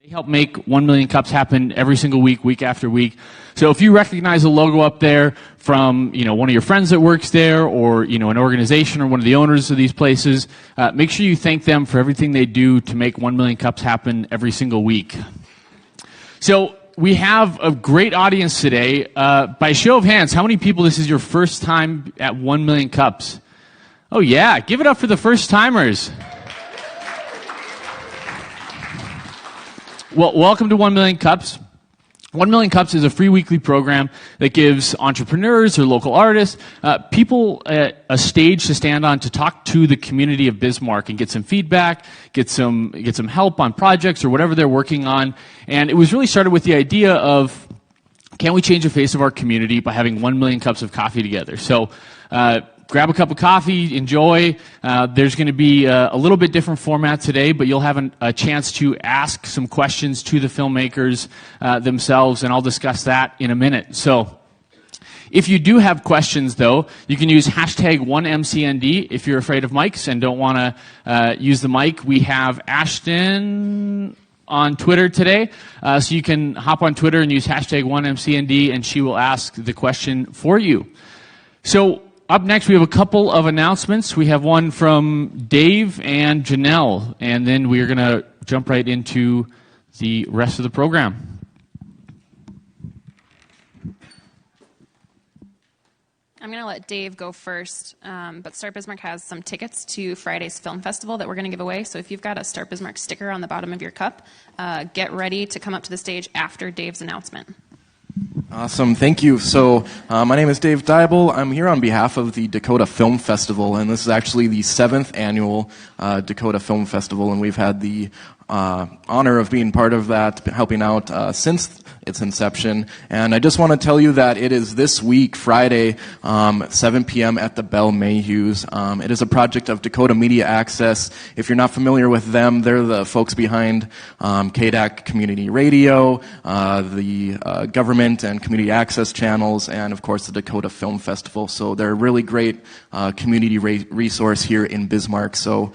They help make 1 million cups happen every single week, week after week. So if you recognize a logo up there from, one of your friends that works there, or, an organization or one of the owners of these places, make sure you thank them for everything they do to make 1 million cups happen every single week. So we have a great audience today. By show of hands, how many people this is your first time at 1 million cups? Oh yeah, give it up for the first timers. Well, welcome to 1 Million Cups. 1 Million Cups is a free weekly program that gives entrepreneurs or local artists, people a stage to stand on to talk to the community of Bismarck and get some feedback, get some help on projects or whatever they're working on. And it was really started with the idea of, can we change the face of our community by having 1 million cups of coffee together? So, grab a cup of coffee, enjoy. There's going to be a little bit different format today, but you'll have a chance to ask some questions to the filmmakers themselves, and I'll discuss that in a minute. So if you do have questions, though, you can use hashtag 1MCND if you're afraid of mics and don't want to use the mic. We have Ashton on Twitter today, so you can hop on Twitter and use hashtag 1MCND, and she will ask the question for you. So up next, we have a couple of announcements. We have one from Dave and Janelle, and then we are going to jump right into the rest of the program. I'm going to let Dave go first, but Start Bismarck has some tickets to Friday's film festival that we're going to give away. So if you've got a Start Bismarck sticker on the bottom of your cup, get ready to come up to the stage after Dave's announcement. Awesome, thank you. So my name is Dave Dybel. I'm here on behalf of the Dakota Film Festival, and this is actually the 7th annual Dakota Film Festival, and we've had the honor of being part of that, helping out since its inception. And I just want to tell you that it is this week, Friday, 7 p.m. at the Bell Mayhews. It is a project of Dakota Media Access. If you're not familiar with them, they're the folks behind KDAC Community Radio, the government and community access channels, and of course the Dakota Film Festival. So they're a really great community resource here in Bismarck. So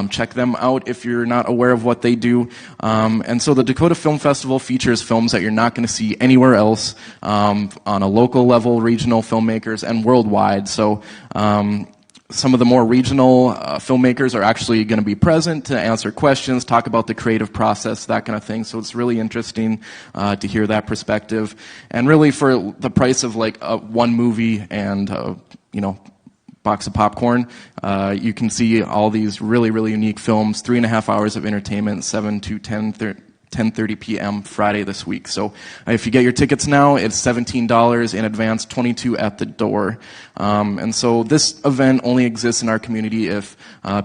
check them out if you're not aware of what they do. And so the Dakota Film Festival features films that you're not going to see anywhere else on a local level, regional filmmakers, and worldwide. So some of the more regional filmmakers are actually going to be present to answer questions, talk about the creative process, that kind of thing. So it's really interesting to hear that perspective. And really for the price of like one movie and, box of popcorn, you can see all these really, really unique films, 3.5 hours of entertainment, 7 to 10:30 p.m. Friday this week. So if you get your tickets now, it's $17 in advance, $22 at the door. And so this event only exists in our community if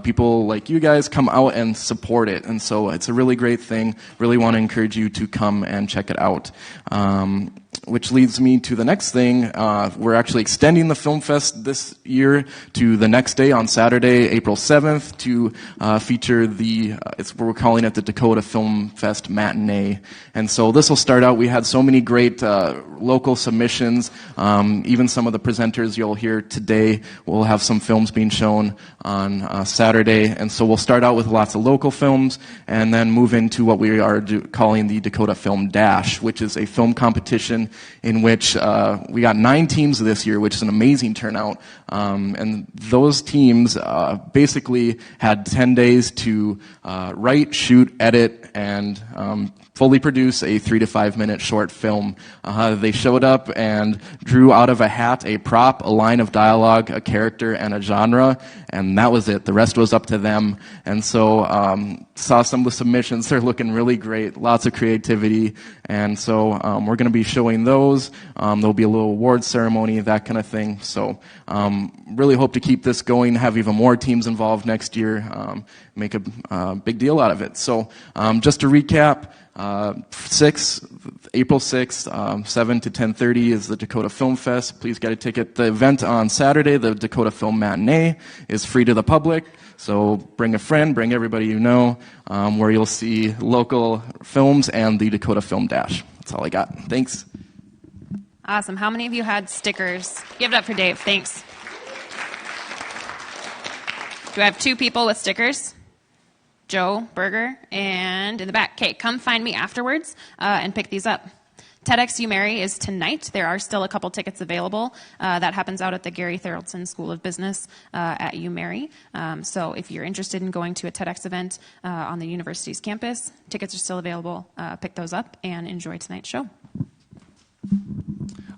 people like you guys come out and support it. And so it's a really great thing. Really want to encourage you to come and check it out. Which leads me to the next thing. We're actually extending the Film Fest this year to the next day on Saturday, April 7th, to feature we're calling it the Dakota Film Fest Matinee. And so this will start out, we had so many great local submissions. Even some of the presenters you'll hear today will have some films being shown on Saturday. And so we'll start out with lots of local films and then move into what we are calling the Dakota Film Dash, which is a film competition in which we got 9 teams this year, which is an amazing turnout. And those teams basically had 10 days to write, shoot, edit, and fully produce a 3 to 5 minute short film. They showed up and drew out of a hat a prop, a line of dialogue, a character, and a genre, and that was it. The rest was up to them. And so saw some of the submissions. They're looking really great, lots of creativity. And so we're going to be showing those. There'll be a little award ceremony, that kind of thing. So really hope to keep this going, have even more teams involved next year, make a big deal out of it. So just to recap, April 6th, 7 to 10:30 is the Dakota Film Fest. Please get a ticket. The event on Saturday, the Dakota Film Matinee, is free to the public. So bring a friend, bring everybody you know, where you'll see local films and the Dakota Film Dash. That's all I got. Thanks. Awesome. How many of you had stickers? Give it up for Dave. Thanks. Do I have 2 people with stickers? Joe, Berger, and in the back, Kay, come find me afterwards and pick these up. TEDx You Marry is tonight. There are still a couple tickets available. That happens out at the Gary Tharaldson School of Business at You Marry. So if you're interested in going to a TEDx event on the university's campus, tickets are still available. Pick those up and enjoy tonight's show.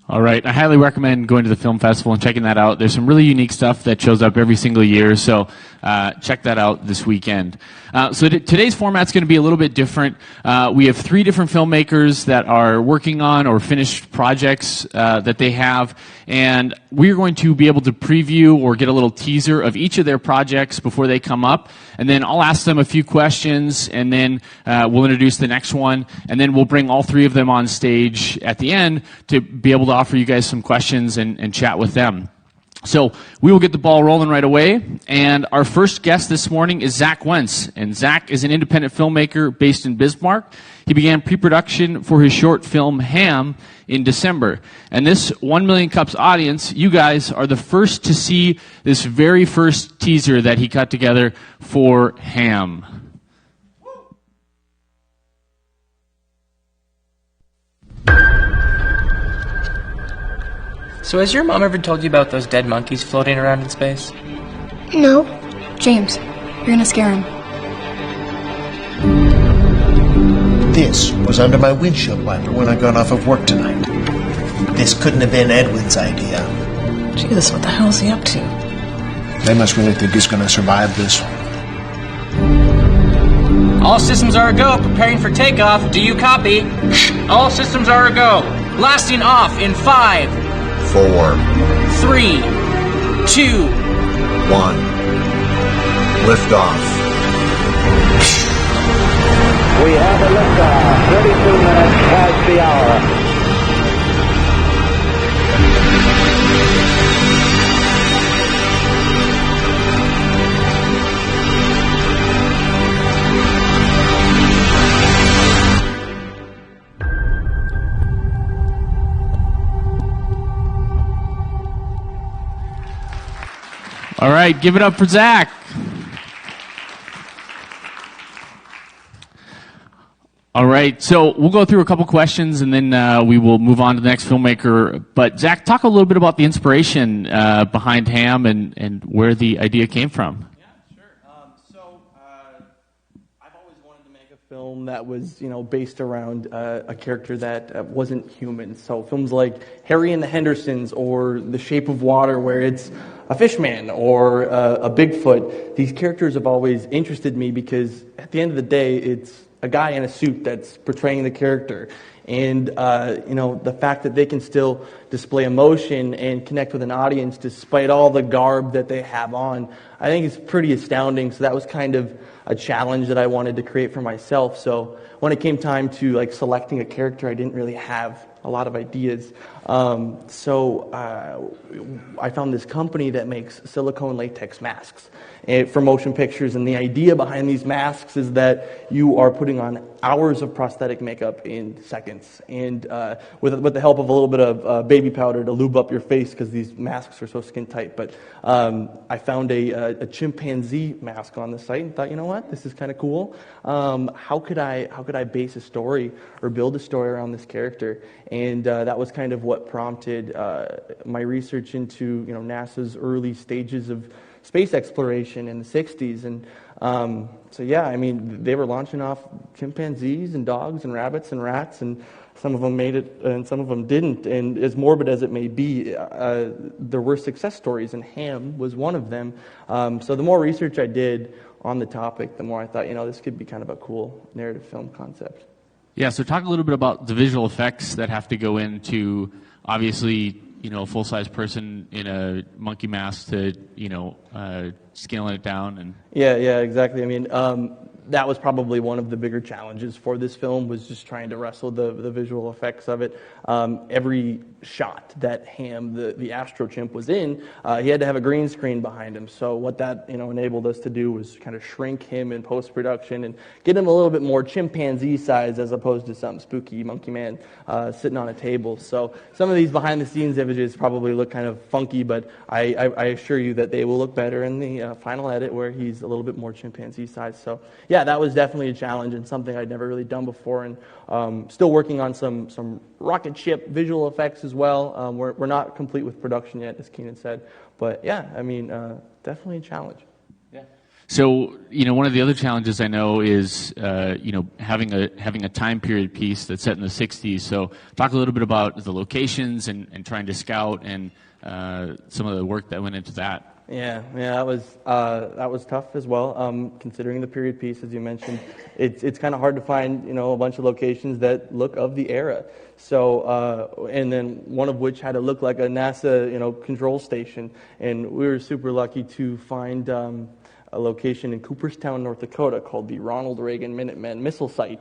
All right. I highly recommend going to the film festival and checking that out. There's some really unique stuff that shows up every single year, so check that out this weekend. Today's format's going to be a little bit different. We have 3 different filmmakers that are working on or finished projects that they have, and we're going to be able to preview or get a little teaser of each of their projects before they come up, and then I'll ask them a few questions, and then we'll introduce the next one, and then we'll bring all 3 of them on stage at the end to be able to offer you guys some questions and chat with them. So we will get the ball rolling right away, and our first guest this morning is Zach Wentz, and Zach is an independent filmmaker based in Bismarck. He began pre-production for his short film Ham in December, and this 1 Million Cups audience, you guys are the first to see this very first teaser that he cut together for Ham. So has your mom ever told you about those dead monkeys floating around in space? No. James, you're gonna scare him. This was under my windshield wiper when I got off of work tonight. This couldn't have been Edwin's idea. Jesus, what the hell is he up to? They must really think he's gonna survive this. All systems are a go, preparing for takeoff. Do you copy? All systems are a go. Blasting off in 5, 4, 3, 2. 1. Lift off. We have a liftoff, 32 minutes past the hour. All right, give it up for Zach. All right, so we'll go through a couple questions and then we will move on to the next filmmaker. But Zach, talk a little bit about the inspiration behind Ham and where the idea came from. Yeah, sure. I've always wanted to make a film that was, based around a character that wasn't human. So films like Harry and the Hendersons or The Shape of Water, where it's a fishman or a Bigfoot. These characters have always interested me because at the end of the day, it's a guy in a suit that's portraying the character. And, the fact that they can still display emotion and connect with an audience despite all the garb that they have on, I think it's pretty astounding. So that was kind of a challenge that I wanted to create for myself. So when it came time to selecting a character, I didn't really have a lot of ideas. I found this company that makes silicone latex masks for motion pictures, and the idea behind these masks is that you are putting on hours of prosthetic makeup in seconds, and with the help of a little bit of baby powder to lube up your face because these masks are so skin tight. But I found a chimpanzee mask on the site and thought, you know what, this is kind of cool. How could I base a story or build a story around this character? And that was kind of what prompted my research into NASA's early stages of space exploration in the 60s. And they were launching off chimpanzees and dogs and rabbits and rats, and some of them made it and some of them didn't. And as morbid as it may be, there were success stories, and Ham was one of them. So the more research I did on the topic, the more I thought, this could be kind of a cool narrative film concept. Yeah, so talk a little bit about the visual effects that have to go into, obviously, a full-size person in a monkey mask to, scaling it down. And Yeah, exactly. That was probably one of the bigger challenges for this film, was just trying to wrestle the visual effects of it. Every shot that Ham, the Astro Chimp, was in, he had to have a green screen behind him. So what that enabled us to do was kind of shrink him in post-production and get him a little bit more chimpanzee size as opposed to some spooky monkey man sitting on a table. So some of these behind-the-scenes images probably look kind of funky, but I assure you that they will look better in the final edit where he's a little bit more chimpanzee size. So yeah, yeah, that was definitely a challenge and something I'd never really done before, and still working on some rocket ship visual effects as well. We're not complete with production yet, as Keenan said, but yeah, I mean, definitely a challenge. So, one of the other challenges I know is, having a time period piece that's set in the 60s. So talk a little bit about the locations and trying to scout and some of the work that went into that. Yeah, that was tough as well. Considering the period piece, as you mentioned, it's kind of hard to find a bunch of locations that look of the era. So and then one of which had to look like a NASA control station, and we were super lucky to find a location in Cooperstown, North Dakota, called the Ronald Reagan Minuteman Missile Site.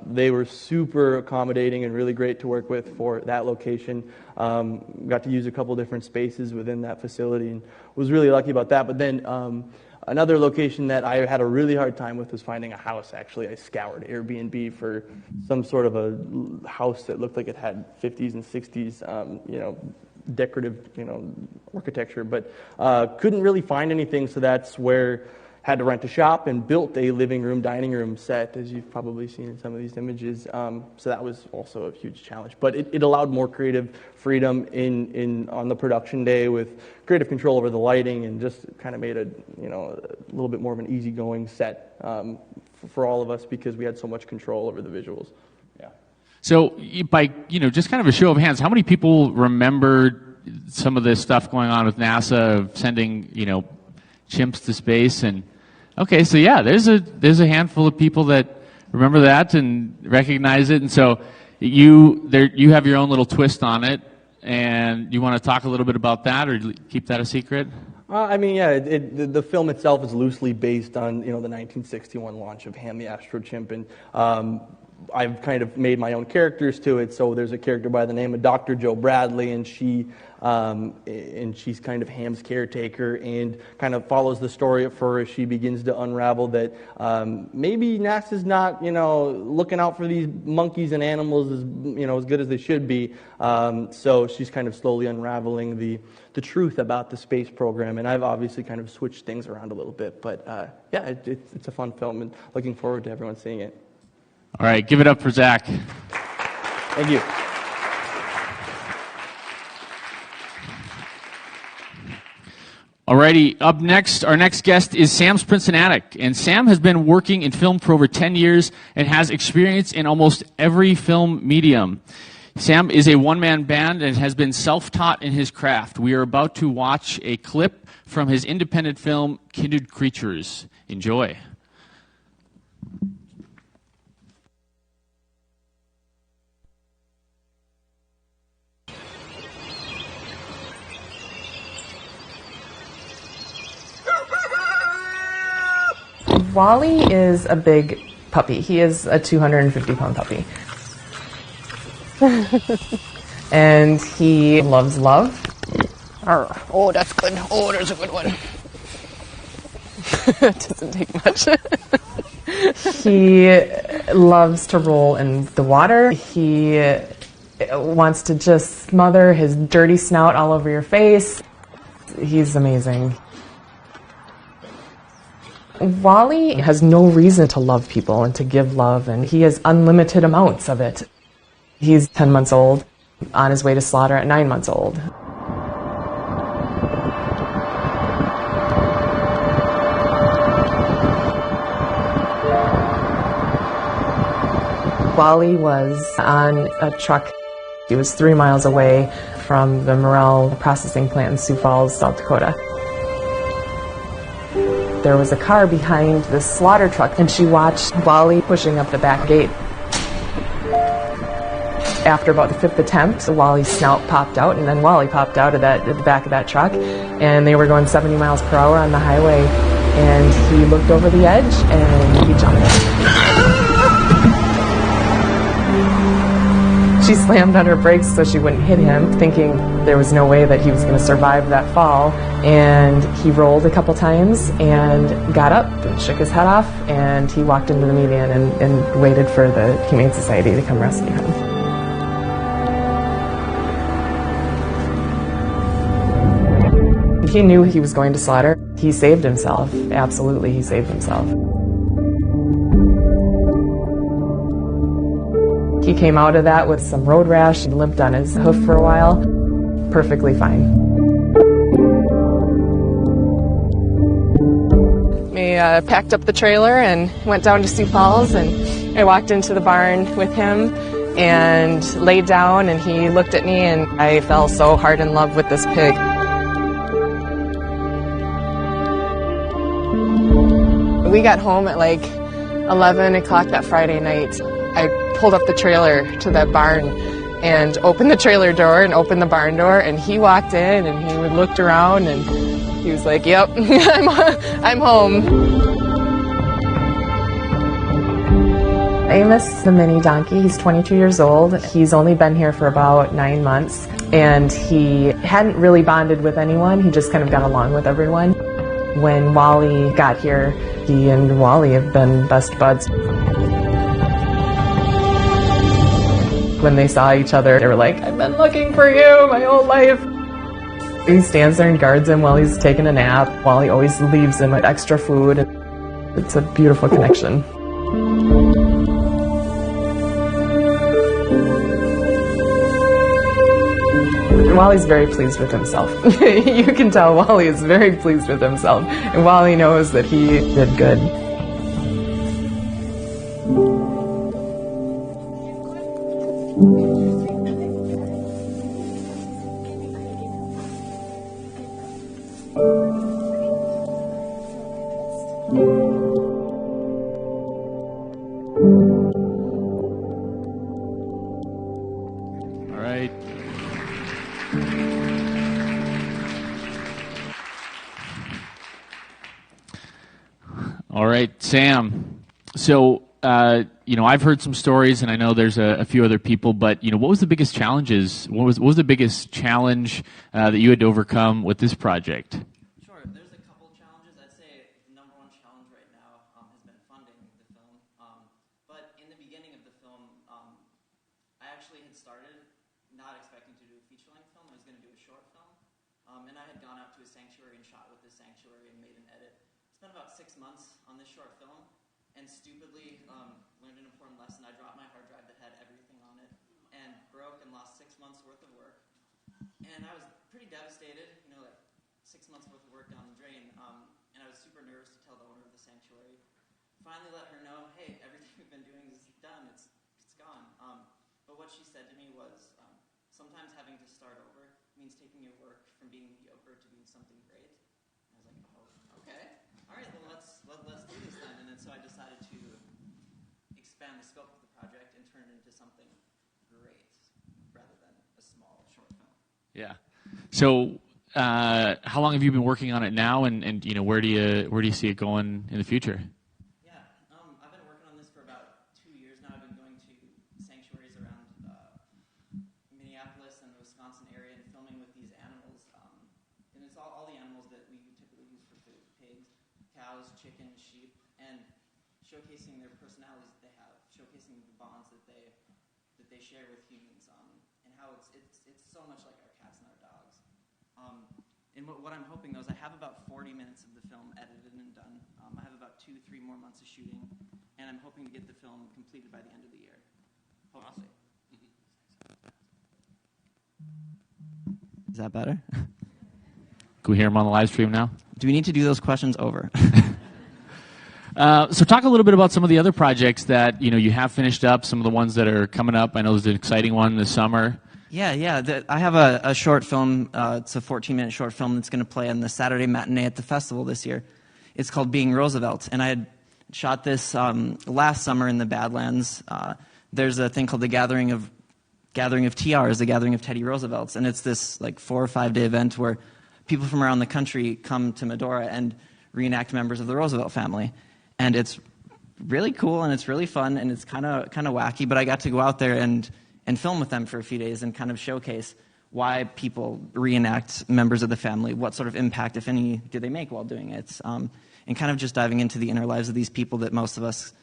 They were super accommodating and really great to work with for that location. Got to use a couple different spaces within that facility and was really lucky about that. But then another location that I had a really hard time with was finding a house, actually. I scoured Airbnb for some sort of a house that looked like it had 50s and 60s, decorative, architecture, but couldn't really find anything, so that's where had to rent a shop and built a living room, dining room set, as you've probably seen in some of these images. So that was also a huge challenge, but it allowed more creative freedom on the production day with creative control over the lighting, and just kind of made a little bit more of an easygoing set for all of us because we had so much control over the visuals. So by, just kind of a show of hands, how many people remember some of this stuff going on with NASA sending, chimps to space? And okay, so yeah, there's a handful of people that remember that and recognize it. And so you have your own little twist on it, and you want to talk a little bit about that, or keep that a secret? The film itself is loosely based on, the 1961 launch of Ham the Astro Chimp, and I've kind of made my own characters to it. So there's a character by the name of Dr. Joe Bradley, and she's kind of Ham's caretaker, and kind of follows the story at first. She begins to unravel that maybe NASA's not, looking out for these monkeys and animals as good as they should be. So she's kind of slowly unraveling the truth about the space program, and I've obviously kind of switched things around a little bit. But it's a fun film, and looking forward to everyone seeing it. All right, give it up for Zach. Thank you. Alrighty, up next, our next guest is Sam Sprynczynatyk. And Sam has been working in film for over 10 years and has experience in almost every film medium. Sam is a one-man band and has been self-taught in his craft. We are about to watch a clip from his independent film, Kindred Creatures. Enjoy. Wally is a big puppy. He is a 250-pound puppy. And he loves love. Oh, that's good. Oh, there's a good one. It doesn't take much. He loves to roll in the water. He wants to just smother his dirty snout all over your face. He's amazing. Wally has no reason to love people and to give love, and he has unlimited amounts of it. He's 10 months old, on his way to slaughter at 9 months old. Wally was on a truck. He was 3 miles away from the Morel processing plant in Sioux Falls, South Dakota. There was a car behind the slaughter truck, and she watched Wally pushing up the back gate. After about the 5th attempt, Wally's snout popped out, and then Wally popped out of the back of that truck, and they were going 70 miles per hour on the highway, and he looked over the edge, and he jumped. She slammed on her brakes so she wouldn't hit him, thinking there was no way that he was going to survive that fall. And he rolled a couple times and got up and shook his head off, and he walked into the median and waited for the Humane Society to come rescue him. He knew he was going to slaughter. He saved himself. Absolutely, he saved himself. He came out of that with some road rash and limped on his hoof for a while. Perfectly fine. We packed up the trailer and went down to Sioux Falls, and I walked into the barn with him and laid down, and he looked at me, and I fell so hard in love with this pig. We got home at like 11 o'clock that Friday night. I pulled up the trailer to that barn and opened the trailer door and opened the barn door, and he walked in and he looked around and he was like, "Yep, I'm home." Amos, the mini donkey, he's 22 years old. He's only been here for about 9 months, and he hadn't really bonded with anyone. He just kind of got along with everyone. When Wally got here, he and Wally have been best buds. When they saw each other, they were like, "I've been looking for you my whole life." He stands there and guards him while he's taking a nap. Wally always leaves him with extra food. It's a beautiful connection. Wally's very pleased with himself. You can tell Wally is very pleased with himself, and Wally knows that he did good. All right. All right, Sam. So, I've heard some stories, and I know there's a few other people, but, what was the biggest challenges? What was the biggest challenge that you had to overcome with this project? Sure. There's a couple challenges. I'd say the number one challenge right now has been funding the film. But in the beginning of the film, I actually had started not expecting to do a feature-length film. I was going to do a short film. And I had gone out to a sanctuary and shot with the sanctuary and made an edit. Spent about 6 months on this short film, and stupidly learned an important lesson. I dropped my hard drive that had everything on it, and broke and lost 6 months worth of work. And I was pretty devastated, like 6 months worth of work down the drain. And I was super nervous to tell the owner of the sanctuary. Finally let her know, hey, everything we've been doing is done, it's gone. But what she said to me was, sometimes having to start over means taking your work from being mediocre to being something great. And I was like, oh, okay. All right, well, let's do this then. And then so I decided to expand the scope of the project and turn it into something great rather than a small short film. Yeah. So, how long have you been working on it now, and where do you see it going in the future? Yeah, I've been working on this for about 2 years now. I've been going to sanctuaries around Minneapolis and the Wisconsin area and filming with these animals. And it's all the animals that we typically use for food: pigs, cows, chickens, sheep, and showcasing their personalities that they have, showcasing the bonds that they share with humans, and how it's so much like our cats and our dogs. And what I'm hoping, though, is I have about 40 minutes of the film edited and done. I have about 2-3 more months of shooting, and I'm hoping to get the film completed by the end of the year. Hopefully. Is that better? Can we hear him on the live stream now? Do we need to do those questions over? So talk a little bit about some of the other projects that you have finished up, some of the ones that are coming up. I know there's an exciting one this summer. Yeah. I have a short film. It's a 14-minute short film that's going to play on the Saturday matinee at the festival this year. It's called Being Roosevelt, and I had shot this last summer in the Badlands. There's a thing called the Gathering of TRs, the Gathering of Teddy Roosevelts, and it's this 4 or 5 day event where people from around the country come to Medora and reenact members of the Roosevelt family. And it's really cool, and it's really fun, and it's kind of wacky, but I got to go out there and film with them for a few days and kind of showcase why people reenact members of the family, what sort of impact, if any, do they make while doing it, and kind of just diving into the inner lives of these people that most of us,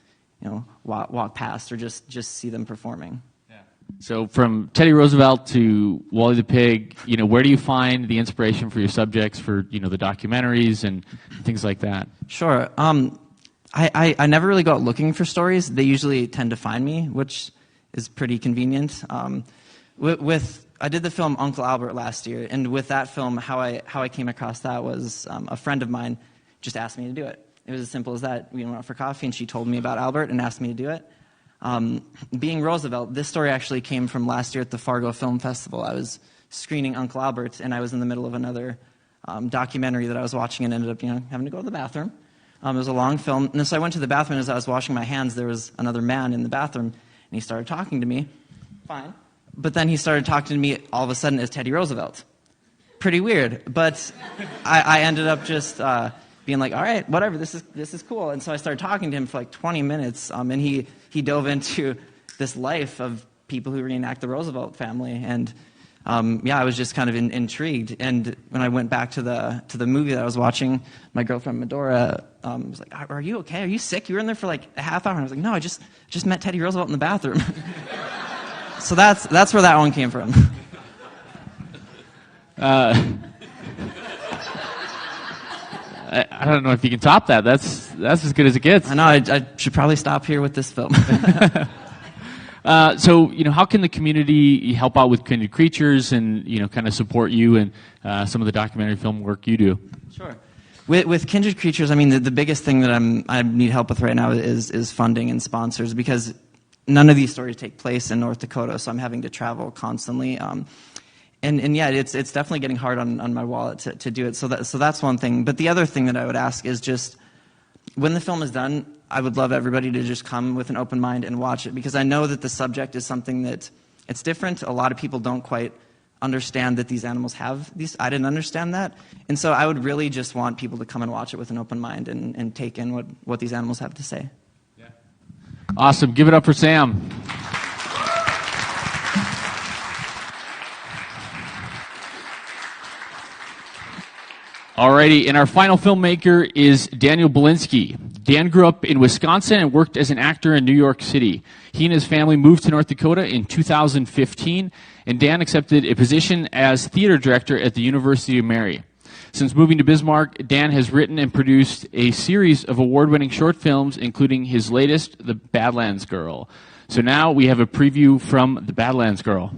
walk past or just see them performing. Yeah. So from Teddy Roosevelt to Wally the Pig, where do you find the inspiration for your subjects for, the documentaries and things like that? Sure. I never really go out looking for stories. They usually tend to find me, which is pretty convenient. I did the film Uncle Albert last year, and with that film, how I came across that was a friend of mine just asked me to do it. It was as simple as that. We went out for coffee, and she told me about Albert and asked me to do it. Being Roosevelt, this story actually came from last year at the Fargo Film Festival. I was screening Uncle Albert, and I was in the middle of another documentary that I was watching and ended up having to go to the bathroom. It was a long film, and so I went to the bathroom, and as I was washing my hands, there was another man in the bathroom, and he started talking to me. Fine. But then he started talking to me all of a sudden as Teddy Roosevelt. Pretty weird, but I ended up just being like, all right, whatever, this is cool. And so I started talking to him for like 20 minutes, and he dove into this life of people who reenact the Roosevelt family, and I was just kind of intrigued. And when I went back to the movie that I was watching, my girlfriend Medora was like, "Are you okay? Are you sick? You were in there for like a half hour." And I was like, "No, I just met Teddy Roosevelt in the bathroom." So that's where that one came from. I don't know if you can top that. That's as good as it gets. I know. I should probably stop here with this film. So, how can the community help out with Kindred Creatures and, kind of support you and some of the documentary film work you do? Sure. With Kindred Creatures, I mean, the biggest thing that I need help with right now is funding and sponsors, because none of these stories take place in North Dakota, so I'm having to travel constantly. And yeah, it's definitely getting hard on my wallet to do it. So that's one thing. But the other thing that I would ask is just, when the film is done, I would love everybody to just come with an open mind and watch it, because I know that the subject is something that it's different. A lot of people don't quite understand that these animals have these. I didn't understand that. And so I would really just want people to come and watch it with an open mind and take in what these animals have to say. Yeah. Awesome. Give it up for Sam. Alrighty, and our final filmmaker is Daniel Bielinski. Dan grew up in Wisconsin and worked as an actor in New York City. He and his family moved to North Dakota in 2015, and Dan accepted a position as theater director at the University of Mary. Since moving to Bismarck, Dan has written and produced a series of award-winning short films, including his latest, The Badlands Girl. So now we have a preview from The Badlands Girl.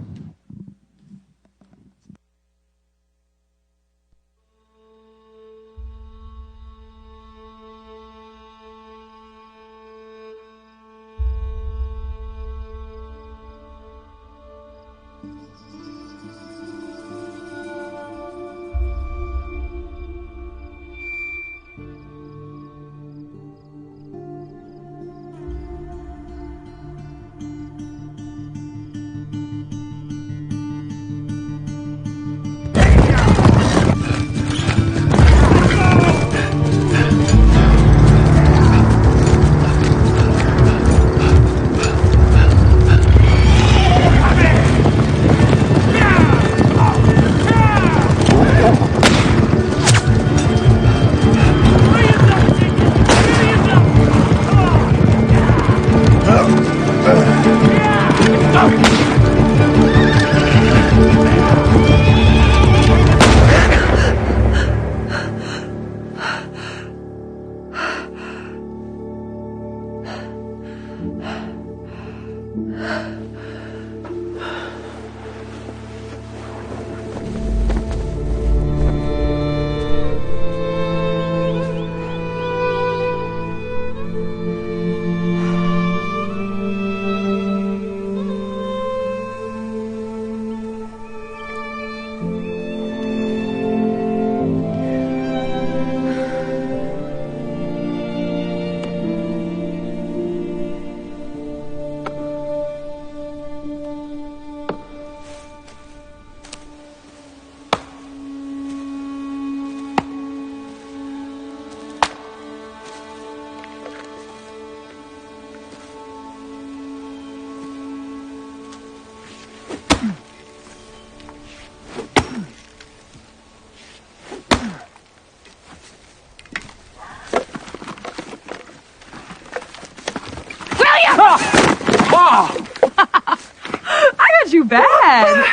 I got you bad.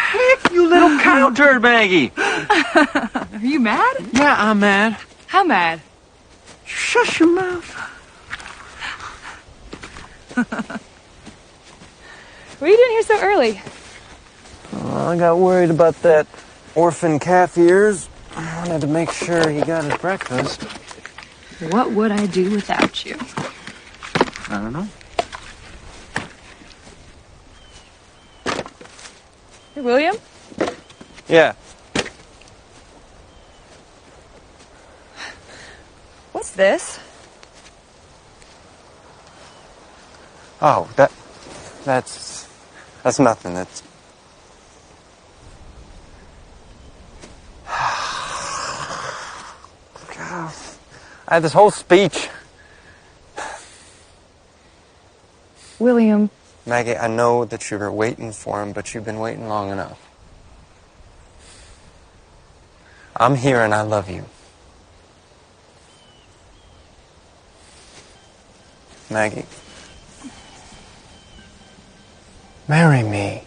You little cow turd, Maggie. Are you mad? Yeah, I'm mad. How mad? Shush your mouth. What are you doing here so early? I got worried about that orphan calf ears. I wanted to make sure he got his breakfast. What would I do without you? I don't know. Hey, William? Yeah. What's this? Oh, that's nothing. That's God, I had this whole speech. William. Maggie, I know that you were waiting for him, but you've been waiting long enough. I'm here and I love you. Maggie. Marry me.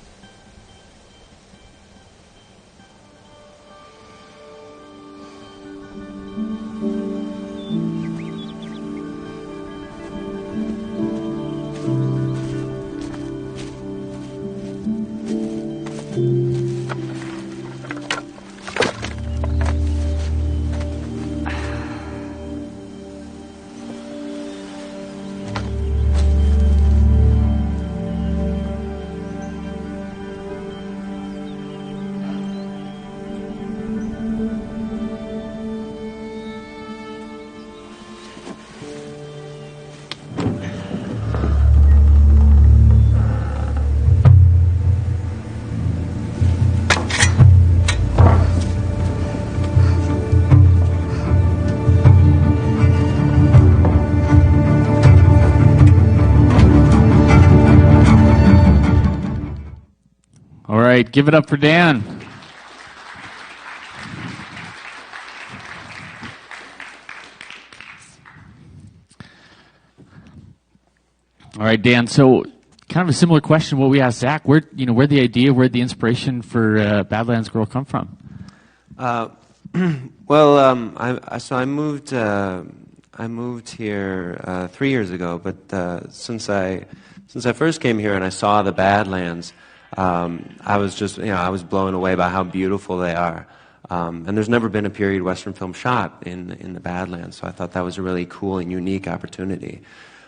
All right, give it up for Dan. All right, Dan. So, kind of a similar question. What we asked Zach. Where'd the idea, where'd the inspiration for Badlands Girl come from? Well, I moved here 3 years ago. But since I first came here and I saw the Badlands, I was just I was blown away by how beautiful they are. And there's never been a period Western film shot in the Badlands, so I thought that was a really cool and unique opportunity.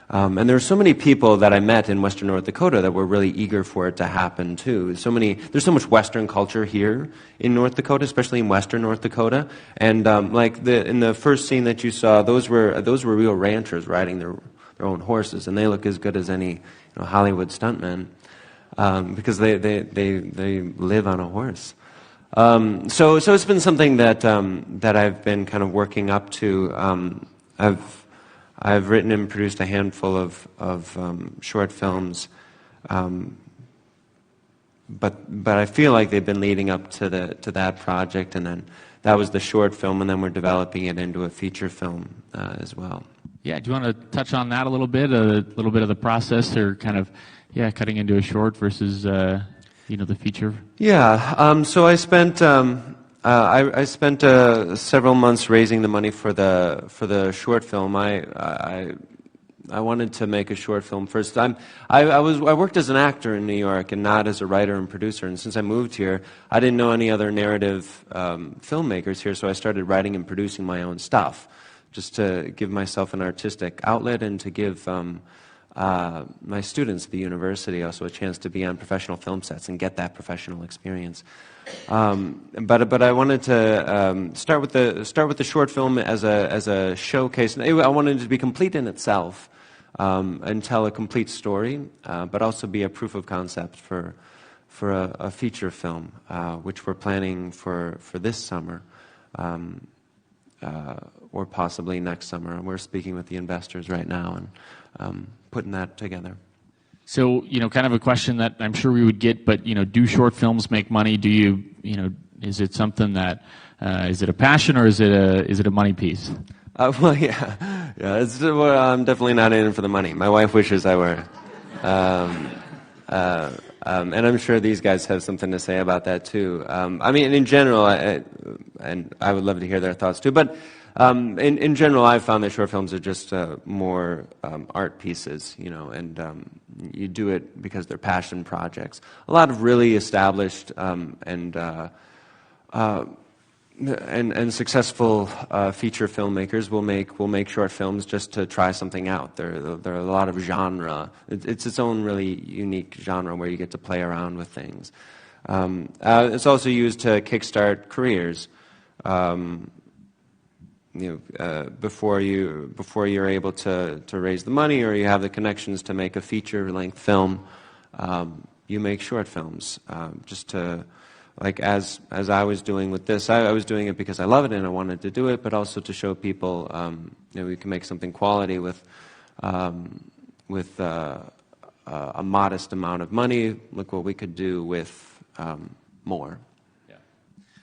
And there were so many people that I met in Western North Dakota that were really eager for it to happen too. There's so much Western culture here in North Dakota, especially in Western North Dakota. And in the first scene that you saw, those were real ranchers riding their own horses, and they look as good as any Hollywood stuntmen because they live on a horse. So it's been something that I've been kind of working up to. I've written and produced a handful of short films, but I feel like they've been leading up to that project, and then that was the short film, and then we're developing it into a feature film as well. Yeah, do you want to touch on that a little bit of the process, or kind of cutting into a short versus the feature? Yeah, so I spent. I spent several months raising the money for the short film. I wanted to make a short film first. I worked as an actor in New York and not as a writer and producer. And since I moved here, I didn't know any other narrative filmmakers here, so I started writing and producing my own stuff, just to give myself an artistic outlet and to give my students at the university also a chance to be on professional film sets and get that professional experience. But I wanted to start with the short film as a showcase. I wanted it to be complete in itself and tell a complete story, but also be a proof of concept for a feature film, which we're planning for this summer, or possibly next summer. We're speaking with the investors right now and putting that together. So, kind of a question that I'm sure we would get, but, do short films make money? Do you, is it something that, is it a passion or is it a money piece? Well, yeah. I'm definitely not in it for the money. My wife wishes I were. and I'm sure these guys have something to say about that too. I mean, in general, and I would love to hear their thoughts too, but in general, I've found that short films are just more art pieces, you know, and you do it because they're passion projects. A lot of really established and successful feature filmmakers will make short films just to try something out. There are a lot of genre. It's its own really unique genre where you get to play around with things. It's also used to kickstart careers. Before you're able to raise the money or you have the connections to make a feature-length film, you make short films just to. Like as I was doing with this, I was doing it because I love it and I wanted to do it, but also to show people, we can make something quality with a modest amount of money. Look what we could do with more. Yeah.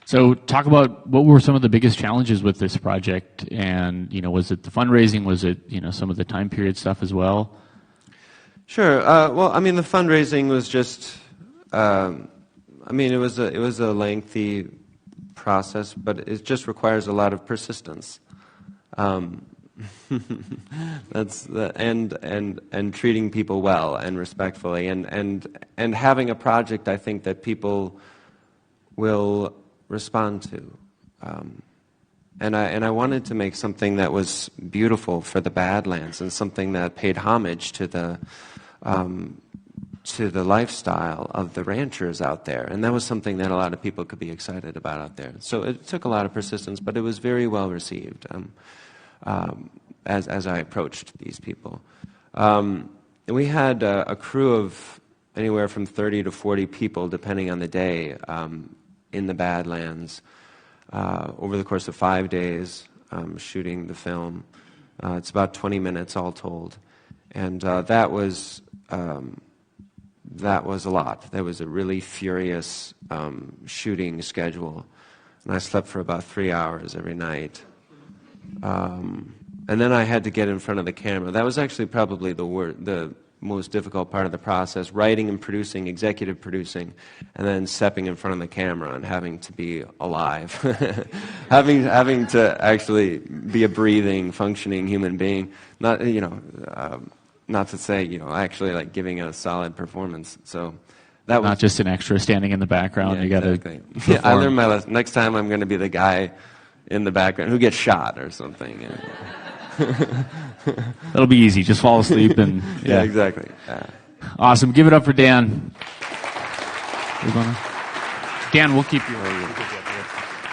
So talk about what were some of the biggest challenges with this project, and was it the fundraising? Was it some of the time period stuff as well? Sure. Well, I mean, the fundraising was just. It was a lengthy process, but it just requires a lot of persistence. And treating people well and respectfully, and having a project I think that people will respond to. And I wanted to make something that was beautiful for the Badlands and something that paid homage to the lifestyle of the ranchers out there. And that was something that a lot of people could be excited about out there. So it took a lot of persistence, but it was very well received as I approached these people. And we had a crew of anywhere from 30 to 40 people, depending on the day, in the Badlands over the course of 5 days shooting the film. It's about 20 minutes all told. And that was a lot. That was a really furious shooting schedule. And I slept for about 3 hours every night. And then I had to get in front of the camera. That was actually probably the most difficult part of the process, writing and producing, executive producing, and then stepping in front of the camera and having to be alive. having to actually be a breathing, functioning human being. Not to say, actually like giving a solid performance. So that was not just an extra standing in the background. Yeah, you got to. Exactly. Yeah, I learned my lesson. Next time, I'm going to be the guy in the background who gets shot or something. That'll be easy. Just fall asleep and. Yeah, exactly. Awesome. Give it up for Dan. Dan, we'll keep you.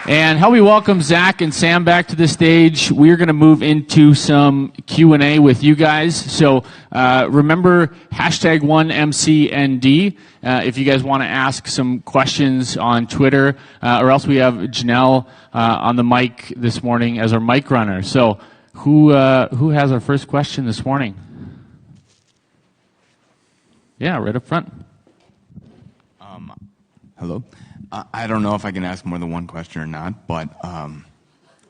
And help me welcome Zach and Sam back to the stage. We're going to move into some Q&A with you guys. So remember #1MCND if you guys want to ask some questions on Twitter, or else we have Janelle on the mic this morning as our mic runner. So who has our first question this morning? Yeah, right up front. Hello. I don't know if I can ask more than one question or not, but I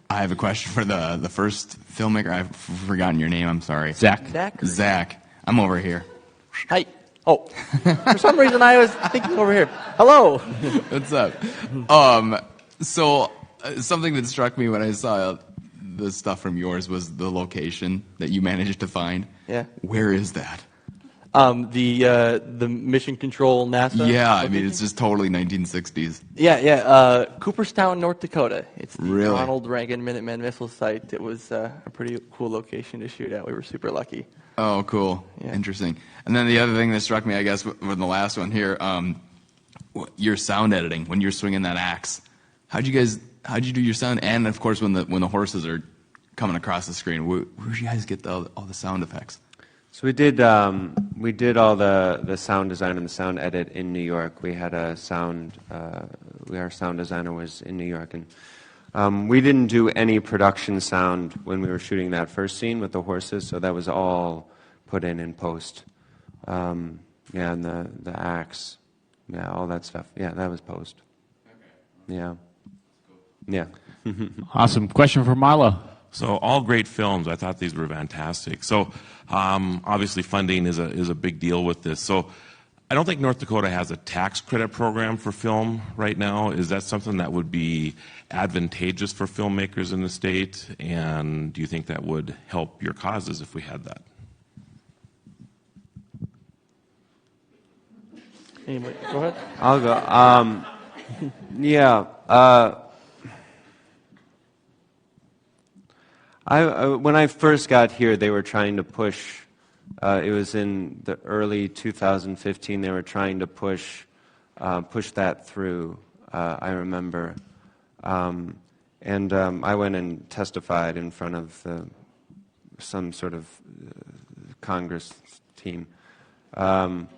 have a question for the first filmmaker. I've forgotten your name. I'm sorry. Zach. Zach. I'm over here. Hi. Oh, for some reason I was thinking over here. Hello. What's up? So something that struck me when I saw the stuff from yours was the location that you managed to find. Yeah. Where is that? The Mission Control NASA. Yeah, I location? mean it's just totally 1960s. Yeah. Cooperstown, North Dakota. It's the Really? Ronald Reagan Minuteman missile site. It was a pretty cool location to shoot at. We were super lucky. Oh, cool. Yeah. Interesting. And then the other thing that struck me, I guess, with the last one here, your sound editing when you're swinging that axe. How'd you do your sound? And of course, when the horses are coming across the screen, where'd you guys get all the sound effects? So we did all the sound design and the sound edit in New York. We had our sound designer was in New York, and we didn't do any production sound when we were shooting that first scene with the horses. So that was all put in post. And the axe, all that stuff. Yeah, that was post. Okay. Yeah. Awesome. Question for Marlo. So all great films. I thought these were fantastic. So obviously funding is a big deal with this. So I don't think North Dakota has a tax credit program for film right now. Is that something that would be advantageous for filmmakers in the state? And do you think that would help your causes if we had that? Anyway, go ahead. I'll go. Yeah. When I first got here, they were trying to push. It was in the early 2015. They were trying to push that through. I remember, and I went and testified in front of some sort of Congress team. But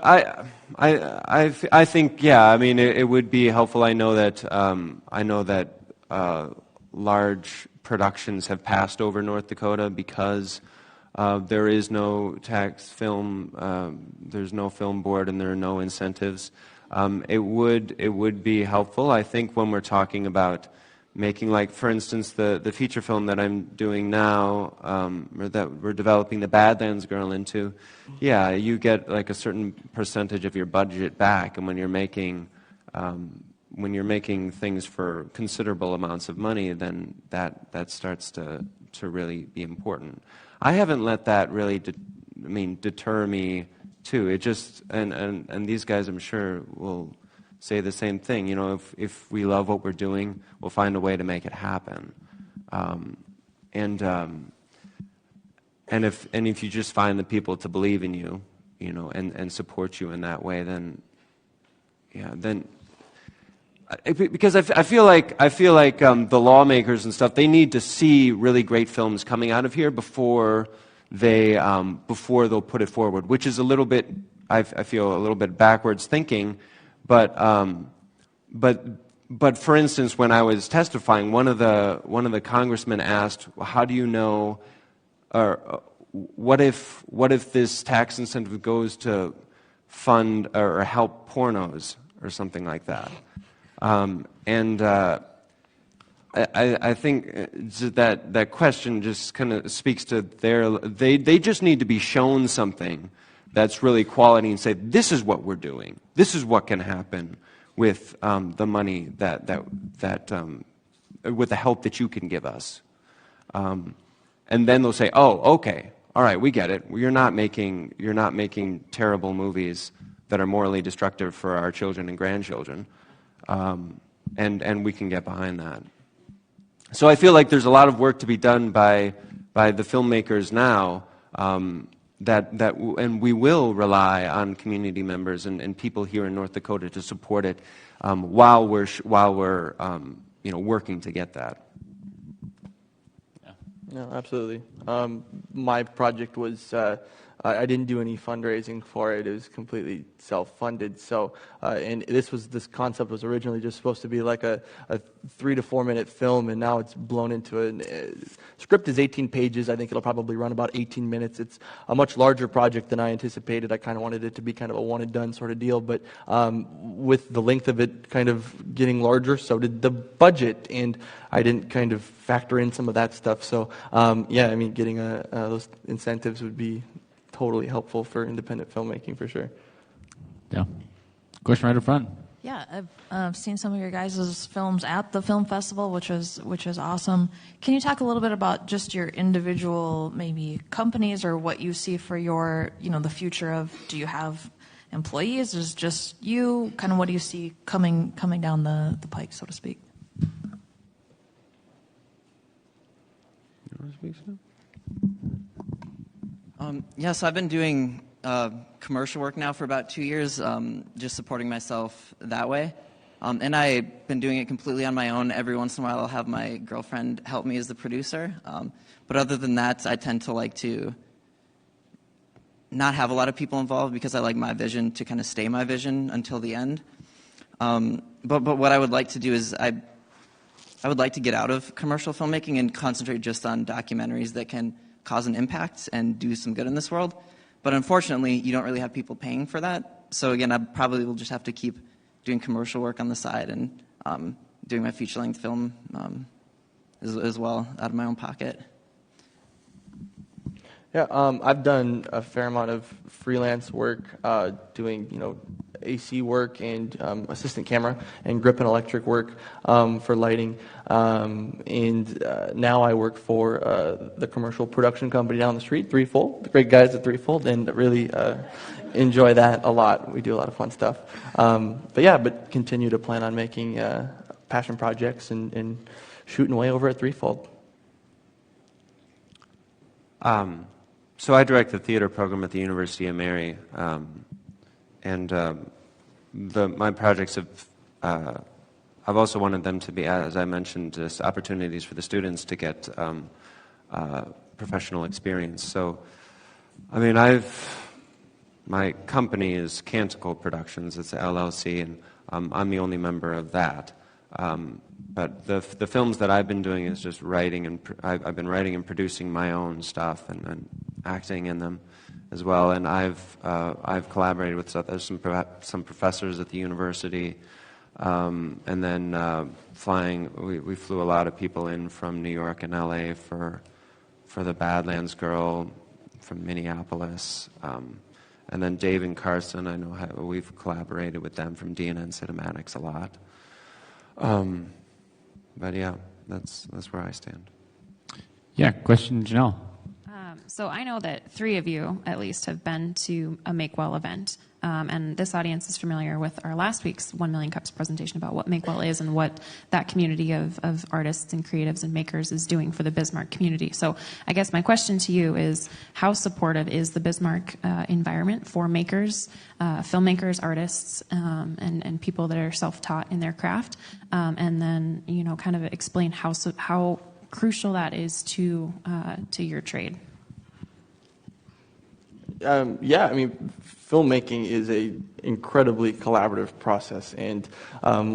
I think, yeah, I mean, it would be helpful. I know that large productions have passed over North Dakota because there is no tax film, there's no film board, and there are no incentives. It would be helpful. I think when we're talking about making, like, for instance, the feature film that I'm doing now, or that we're developing the Badlands Girl into, yeah, you get like a certain percentage of your budget back, and when you're making things for considerable amounts of money, then that starts to really be important. I haven't let that really deter me too. It just and these guys, I'm sure, will say the same thing. You know, if we love what we're doing, we'll find a way to make it happen. And if you just find the people to believe in you, you know, and support you in that way, then yeah, then because I feel like the lawmakers and stuff, they need to see really great films coming out of here before they'll put it forward, which is a little bit, I feel, a little bit backwards thinking. But for instance, when I was testifying, one of the congressmen asked, "How do you know? Or what if this tax incentive goes to fund or help pornos or something like that?" I think that question just kind of speaks to they just need to be shown something that's really quality and say, this is what we're doing. This is what can happen with the money with the help that you can give us. And then they'll say, oh, okay, all right, we get it. You're not making terrible movies that are morally destructive for our children and grandchildren. And we can get behind that. So I feel like there's a lot of work to be done by the filmmakers now, and we will rely on community members and people here in North Dakota to support it while we're working to get that. No, absolutely. My project was I didn't do any fundraising for it. It was completely self-funded. So, and this concept was originally just supposed to be like a 3 to 4 minute film, and now it's blown into a script is 18 pages. I think it'll probably run about 18 minutes. It's a much larger project than I anticipated. I kind of wanted it to be kind of a one and done sort of deal, but with the length of it kind of getting larger, so did the budget, and I didn't kind of factor in some of that stuff. So, yeah, I mean, getting those incentives would be totally helpful for independent filmmaking for sure. Yeah. Question right up front. Yeah, I've seen some of your guys' films at the film festival, which is awesome. Can you talk a little bit about just your individual maybe companies or what you see for your, the future of, do you have employees? Is it just you? Kind of what do you see coming down the pike, so to speak? You want to speak, Sam? Yeah, so I've been doing commercial work now for about 2 years, just supporting myself that way. And I've been doing it completely on my own. Every once in a while I'll have my girlfriend help me as the producer. But other than that, I tend to like to not have a lot of people involved because I like my vision to kind of stay my vision until the end. But what I would like to do is I would like to get out of commercial filmmaking and concentrate just on documentaries that can cause an impact and do some good in this world. But unfortunately, you don't really have people paying for that. So again, I probably will just have to keep doing commercial work on the side and doing my feature-length film as well out of my own pocket. Yeah, I've done a fair amount of freelance work, doing AC work and assistant camera and grip and electric work for lighting. And now I work for the commercial production company down the street, Threefold, the great guys at Threefold, and really enjoy that a lot. We do a lot of fun stuff. But continue to plan on making passion projects and shooting away over at Threefold. So I direct the theater program at the University of Mary, and my projects have. I've also wanted them to be, as I mentioned, just opportunities for the students to get professional experience. So, I mean, my company is Canticle Productions. It's an LLC, and I'm the only member of that. But the films that I've been doing is just writing, and I've been writing and producing my own stuff and acting in them as well. And I've collaborated with some professors at the university, and then flying. We flew a lot of people in from New York and LA for the Badlands Girl, from Minneapolis, and then Dave and Carson. I know we've collaborated with them from DNN Cinematics a lot. But yeah, that's where I stand. Yeah, question, Janelle. So I know that 3 of you, at least, have been to a Make Well event. And this audience is familiar with our last week's 1 Million Cups presentation about what Make Well is and what that community of artists and creatives and makers is doing for the Bismarck community. So I guess my question to you is, how supportive is the Bismarck environment for makers, filmmakers, artists, and people that are self-taught in their craft? And then, kind of explain how crucial that is to your trade. Filmmaking is a incredibly collaborative process, and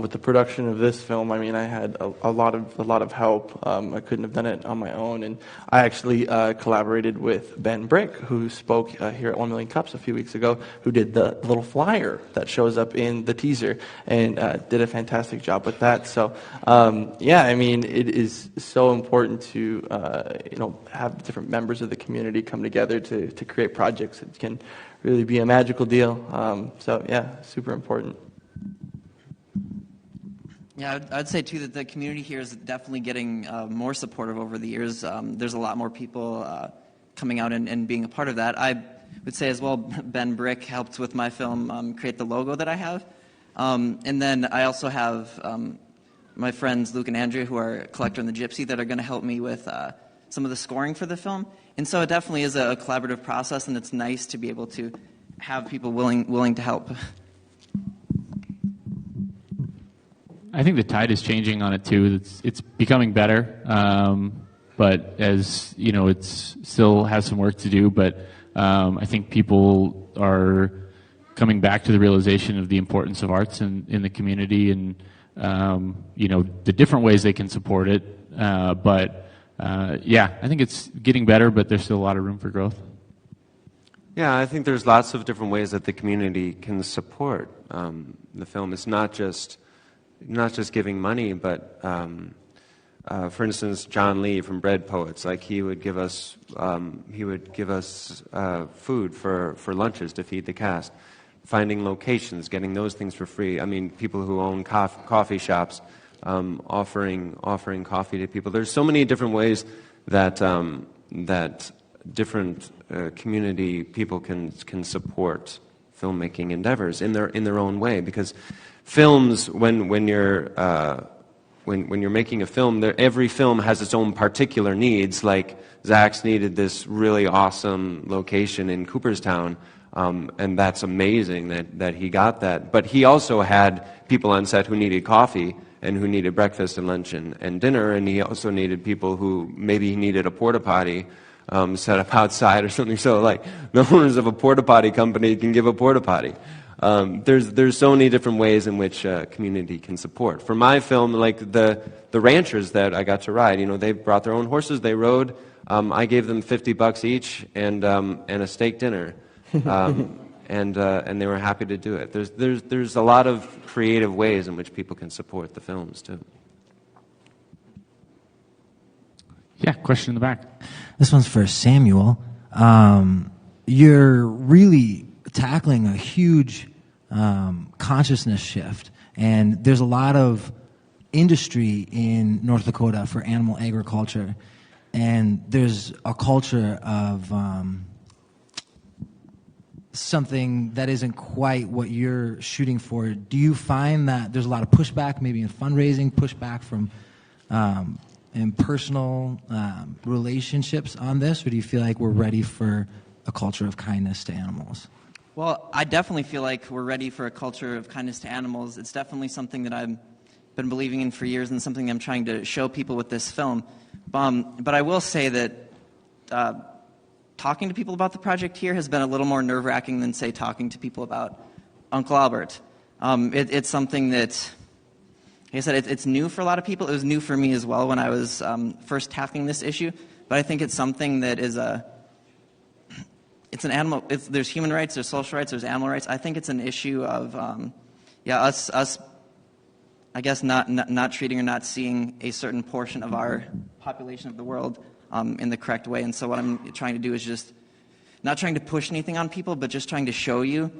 with the production of this film, I had a lot of help. I couldn't have done it on my own, and I actually collaborated with Ben Brick, who spoke here at 1 Million Cups a few weeks ago, who did the little flyer that shows up in the teaser, and did a fantastic job with that. So, it is so important to have different members of the community come together to create projects that can really be a magical deal. Super important. Yeah, I'd say too that the community here is definitely getting more supportive over the years. There's a lot more people coming out and being a part of that. I would say as well, Ben Brick helped with my film create the logo that I have. And then I also have my friends Luke and Andrea, who are Collector and the Gypsy, that are going to help me with some of the scoring for the film. And so it definitely is a collaborative process, and it's nice to be able to have people willing to help. I think the tide is changing on it too. It's becoming better, but as it still has some work to do. But I think people are coming back to the realization of the importance of arts in the community, and the different ways they can support it. I think it's getting better, but there's still a lot of room for growth. Yeah, I think there's lots of different ways that the community can support the film. It's not just giving money, but for instance, John Lee from Bread Poets, he would give us food for lunches to feed the cast, finding locations, getting those things for free. I mean, people who own coffee shops. Offering coffee to people. There's so many different ways that different community people can support filmmaking endeavors in their own way. Because films, when you're making a film, every film has its own particular needs. Like Zach's needed this really awesome location in Cooperstown. And that's amazing that he got that. But he also had people on set who needed coffee and who needed breakfast and lunch and dinner, and he also needed people who maybe needed a porta potty set up outside or something. So the owners of a porta potty company can give a porta potty. There's so many different ways in which community can support. For my film, the ranchers that I got to ride, they brought their own horses, they rode. I gave them $50 each and a steak dinner. And they were happy to do it. There's a lot of creative ways in which people can support the films too. Yeah, question in the back. This one's for Samuel. you're really tackling a huge consciousness shift. And there's a lot of industry in North Dakota for animal agriculture. And there's a culture of something that isn't quite what you're shooting for. Do you find that there's a lot of pushback, maybe in fundraising, pushback from in personal relationships on this, or do you feel like we're ready for a culture of kindness to animals? Well, I definitely feel like we're ready for a culture of kindness to animals. It's definitely something that I've been believing in for years and something I'm trying to show people with this film. But I will say that talking to people about the project here has been a little more nerve-wracking than, say, talking to people about Uncle Albert. It's something that, like I said, it's new for a lot of people. It was new for me as well when I was first tackling this issue. But I think it's something that is it's an animal. There's human rights, there's social rights, there's animal rights. I think it's an issue of us. I guess not treating or not seeing a certain portion of our population of the world in the correct way. And so what I'm trying to do is just not trying to push anything on people, but just trying to show you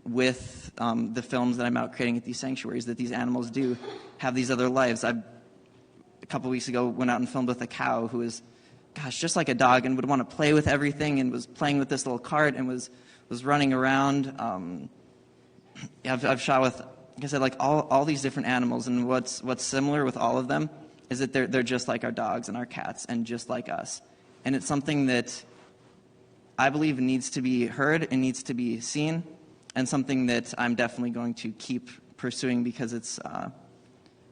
with the films that I'm out creating at these sanctuaries that these animals do have these other lives. A couple weeks ago went out and filmed with a cow who was, gosh, just like a dog and would want to play with everything and was playing with this little cart and was running around. I've shot with, like I said, like all these different animals, and what's similar with all of them is that they're just like our dogs and our cats and just like us. And it's something that I believe needs to be heard and needs to be seen, and something that I'm definitely going to keep pursuing because it's,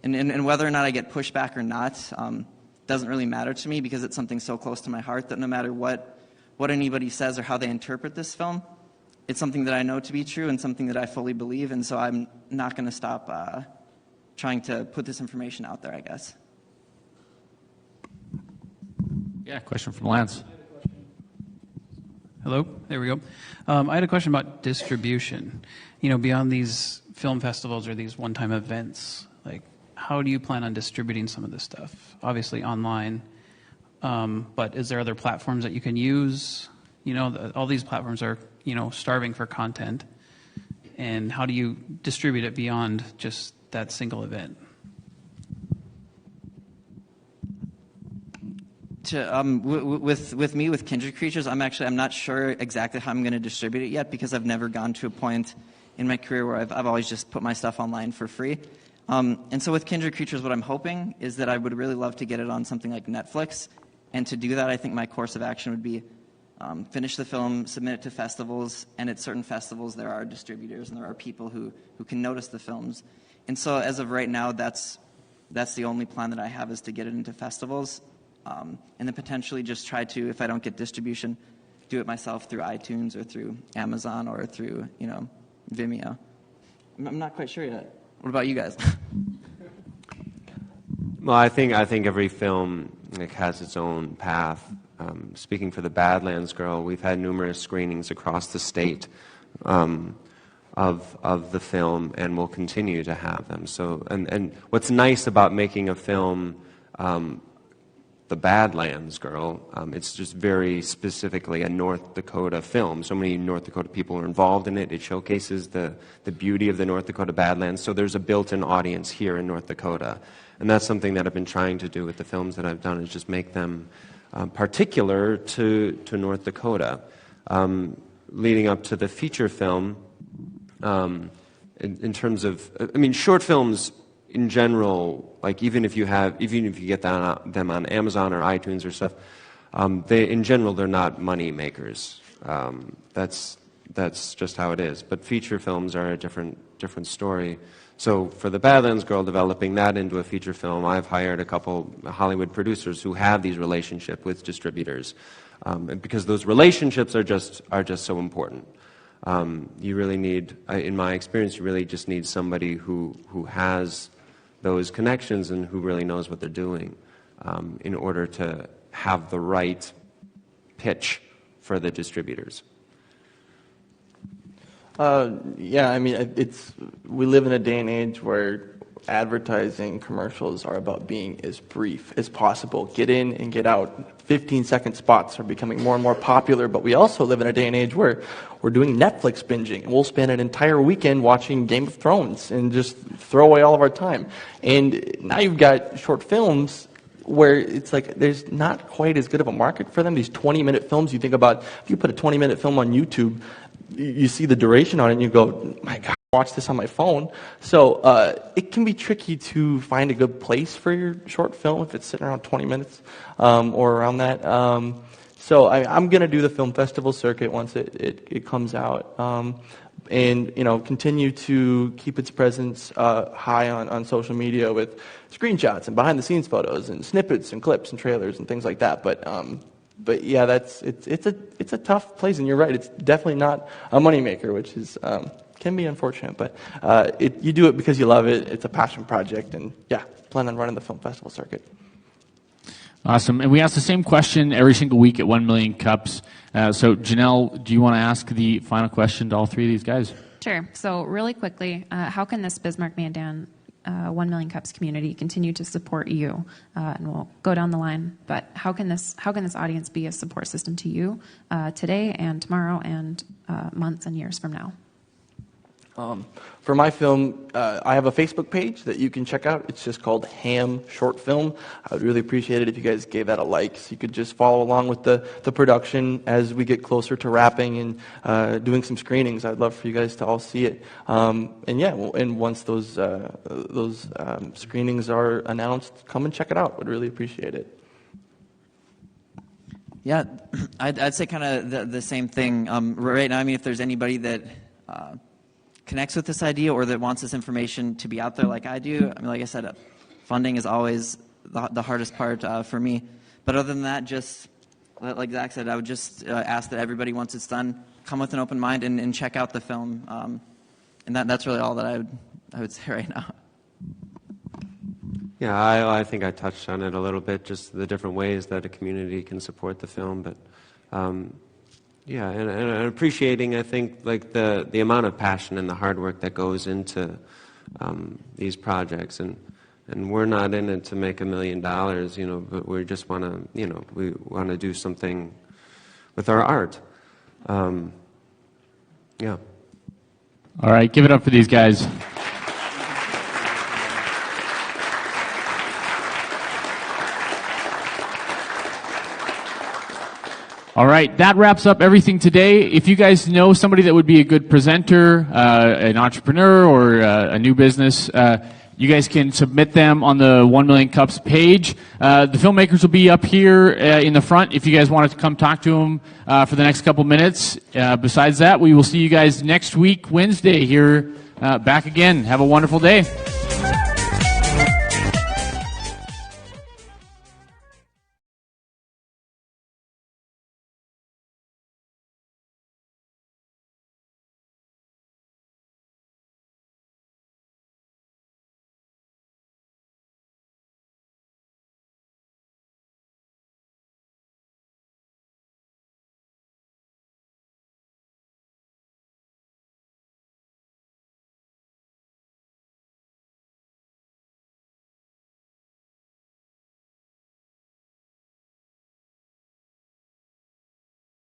and whether or not I get pushback or not doesn't really matter to me because it's something so close to my heart that no matter what anybody says or how they interpret this film, it's something that I know to be true and something that I fully believe, and so I'm not going to stop trying to put this information out there, I guess. Yeah, question from Lance. Hello, there we go. I had a question about distribution. You know, beyond these film festivals or these one-time events, like how do you plan on distributing some of this stuff? Obviously online, but is there other platforms that you can use? You know, all these platforms are, you know, starving for content. And how do you distribute it beyond just that single event? With me, with Kindred Creatures, I'm not sure exactly how I'm going to distribute it yet because I've never gotten to a point in my career where I've always just put my stuff online for free. And so with Kindred Creatures, what I'm hoping is that I would really love to get it on something like Netflix. And to do that, I think my course of action would be finish the film, submit it to festivals, and at certain festivals there are distributors and there are people who can notice the films. And so as of right now, that's the only plan that I have is to get it into festivals. And then potentially just try to, if I don't get distribution, do it myself through iTunes or through Amazon or through, you know, Vimeo. I'm not quite sure yet. What about you guys? Well, I think every film has its own path. Speaking for the Badlands Girl, we've had numerous screenings across the state of the film, and we'll continue to have them. So, and what's nice about making a film, The Badlands Girl, it's just very specifically a North Dakota film. So many North Dakota people are involved in it. It showcases the beauty of the North Dakota Badlands. So there's a built-in audience here in North Dakota. And that's something that I've been trying to do with the films that I've done, is just make them particular to North Dakota. Leading up to the feature film, in terms of, I mean, short films in general, like even if you get them on Amazon or iTunes or stuff, in general they're not money makers. That's just how it is. But feature films are a different story. So for the Badlands Girl, developing that into a feature film, I've hired a couple Hollywood producers who have these relationships with distributors, because those relationships are just so important. You really need, in my experience, you really just need somebody who has those connections and who really knows what they're doing, in order to have the right pitch for the distributors. Yeah, I mean, we live in a day and age where advertising commercials are about being as brief as possible. Get in and get out. 15-second spots are becoming more and more popular, but we also live in a day and age where we're doing Netflix binging, and we'll spend an entire weekend watching Game of Thrones and just throw away all of our time. And now you've got short films where it's like there's not quite as good of a market for them. These 20-minute films, you think about, if you put a 20-minute film on YouTube, you see the duration on it and you go, my God, watch this on my phone. So it can be tricky to find a good place for your short film if it's sitting around 20 minutes or around that. So I'm going to do the film festival circuit once it comes out. And continue to keep its presence high on social media with screenshots and behind the scenes photos and snippets and clips and trailers and things like that. But yeah, it's a tough place, and you're right. It's definitely not a moneymaker, which is can be unfortunate. But you do it because you love it. It's a passion project, and yeah, plan on running the film festival circuit. Awesome. And we ask the same question every single week at 1 Million Cups. So Janelle, do you want to ask the final question to all three of these guys? Sure. So really quickly, how can this Bismarck Mandan 1 Million Cups community continue to support you? And we'll go down the line. But how can this audience be a support system to you today and tomorrow and months and years from now? For my film, I have a Facebook page that you can check out. It's just called Ham Short Film. I would really appreciate it if you guys gave that a like, so you could just follow along with the production as we get closer to wrapping and doing some screenings. I'd love for you guys to all see it. And once those screenings are announced, come and check it out. Would really appreciate it. Yeah, I'd say kind of the same thing. Right now, I mean, if there's anybody that connects with this idea or that wants this information to be out there like I do, I mean, like I said, funding is always the hardest part for me. But other than that, just like Zach said, I would just ask that everybody, once it's done, come with an open mind and check out the film. And that's really all that I would say right now. Yeah, I think I touched on it a little bit, just the different ways that a community can support the film. But yeah, and appreciating, I think, like the amount of passion and the hard work that goes into these projects, and we're not in it to make $1 million, but we just want to, we want to do something with our art. Yeah. All right, give it up for these guys. All right, that wraps up everything today. If you guys know somebody that would be a good presenter, an entrepreneur, or a new business, you guys can submit them on the 1 Million Cups page. The filmmakers will be up here in the front if you guys wanted to come talk to them for the next couple minutes. Besides that, we will see you guys next week, Wednesday, here back again. Have a wonderful day.